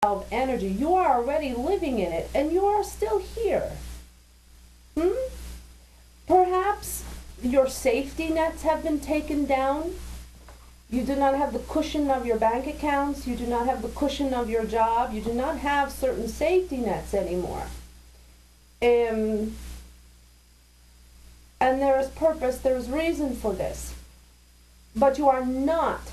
energy. You are already living in it, and you are still here. Perhaps your safety nets have been taken down. You do not have the cushion of your bank accounts. You do not have the cushion of your job. You do not have certain safety nets anymore. And there is purpose, there is reason for this. But you are not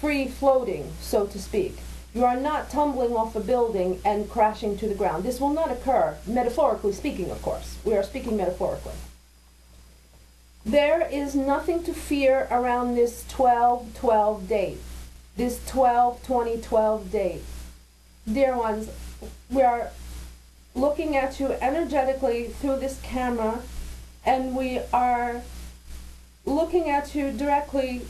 free floating, so to speak. You are not tumbling off a building and crashing to the ground. This will not occur, metaphorically speaking, of course. We are speaking metaphorically. There is nothing to fear around this 12-12 date, this 12-20-12 date. Dear ones, we are looking at you energetically through this camera, and we are looking at you directly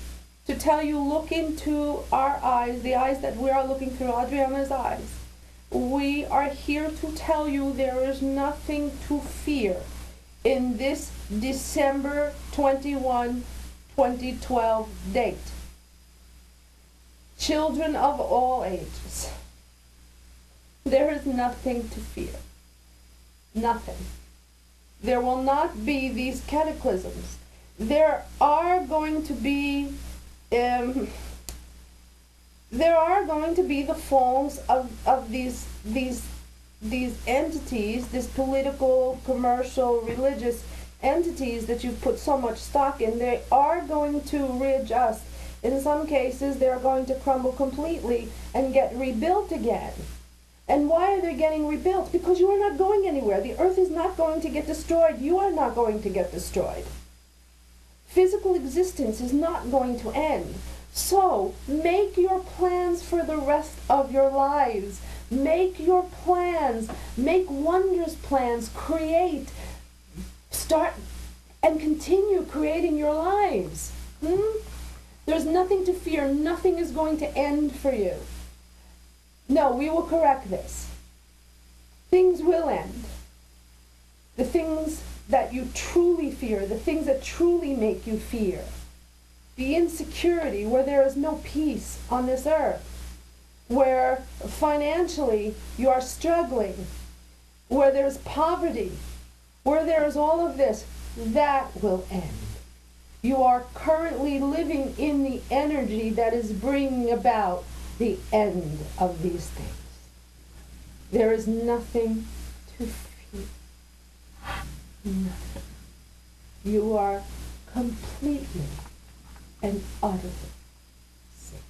to tell you, look into our eyes, the eyes that we are looking through, Adriana's eyes. We are here to tell you there is nothing to fear in this December 21, 2012 date. Children of all ages, there is nothing to fear. Nothing. There will not be these cataclysms. There are going to be the falls of these entities, these political, commercial, religious entities that you've put so much stock in. They are going to readjust. In some cases, they're going to crumble completely and get rebuilt again. And why are they getting rebuilt? Because you are not going anywhere. The earth is not going to get destroyed. You are not going to get destroyed. Physical existence is not going to end. So, make your plans for the rest of your lives. Make your plans. Make wondrous plans. Create. Start and continue creating your lives. There's nothing to fear. Nothing is going to end for you. No, we will correct this. Things will end. The things that you truly fear, the things that truly make you fear. The insecurity, where there is no peace on this earth, where financially you are struggling, where there's poverty, where there is all of this, that will end. You are currently living in the energy that is bringing about the end of these things. There is nothing to fear. Nothing. You are completely and utterly safe.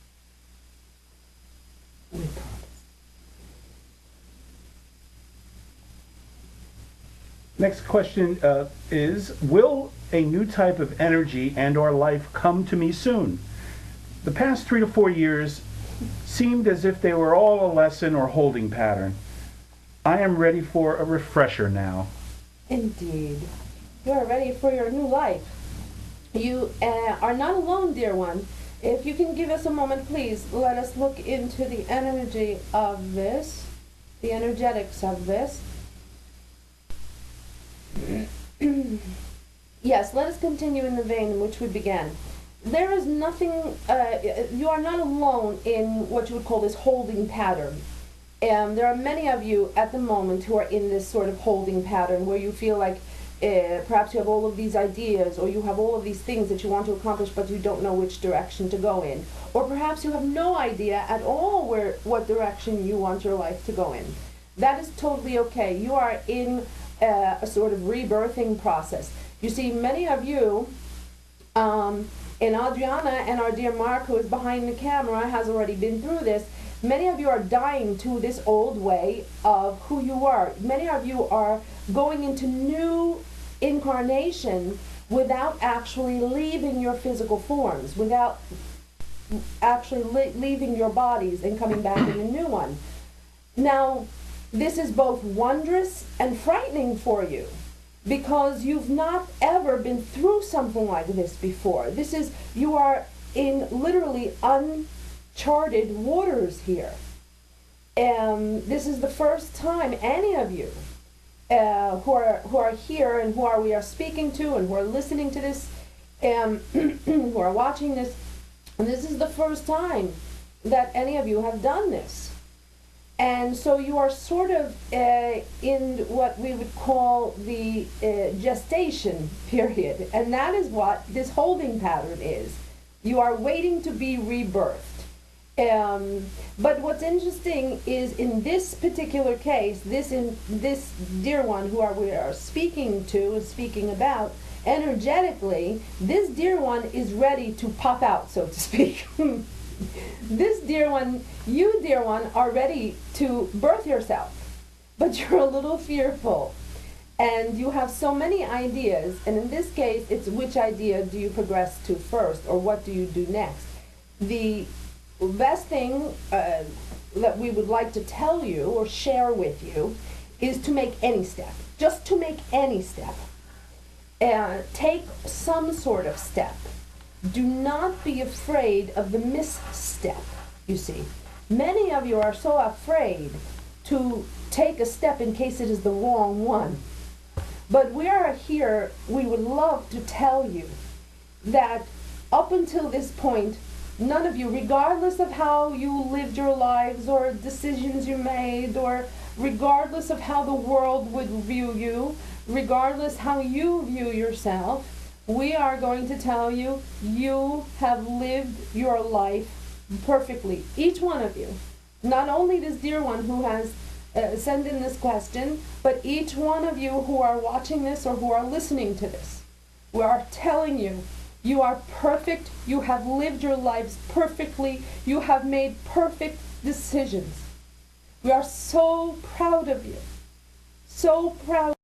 We promise. Next question is, will a new type of energy and/or life come to me soon? The past 3 to 4 years seemed as if they were all a lesson or holding pattern. I am ready for a refresher now. Indeed. You are ready for your new life. You are not alone, dear one. If you can give us a moment, please, let us look into the energy of this, the energetics of this. Yes, let us continue in the vein in which we began. There is nothing, you are not alone in what you would call this holding pattern. There are many of you at the moment who are in this sort of holding pattern where you feel like perhaps you have all of these ideas, or you have all of these things that you want to accomplish, but you don't know which direction to go in. Or perhaps you have no idea at all what direction you want your life to go in. That is totally okay. You are in a sort of rebirthing process. You see, many of you, and Adriana and our dear Mark, who is behind the camera, has already been through this. Many of you are dying to this old way of who you are. Many of you are going into new incarnation without actually leaving your physical forms, without actually leaving your bodies and coming back in a new one. Now, this is both wondrous and frightening for you, because you've not ever been through something like this before. You are in literally uncharted waters here. This is the first time any of you who are here and we are speaking to and who are listening to this, who are watching this, and this is the first time that any of you have done this. And so you are sort of in what we would call the gestation period. And that is what this holding pattern is. You are waiting to be rebirthed. But what's interesting is in this particular case, this dear one we are speaking to, speaking about, energetically, this dear one is ready to pop out, so to speak. This dear one, you dear one, are ready to birth yourself, but you're a little fearful. And you have so many ideas, and in this case, it's which idea do you progress to first, or what do you do next? The best thing that we would like to tell you or share with you is to make any step. Just to make any step. Take some sort of step. Do not be afraid of the misstep, you see. Many of you are so afraid to take a step in case it is the wrong one. But we are here, we would love to tell you that up until this point, none of you, regardless of how you lived your lives or decisions you made, or regardless of how the world would view you, regardless how you view yourself, we are going to tell you, you have lived your life perfectly. Each one of you. Not only this dear one who has sent in this question, but each one of you who are watching this or who are listening to this. We are telling you, you are perfect. You have lived your lives perfectly. You have made perfect decisions. We are so proud of you. So proud.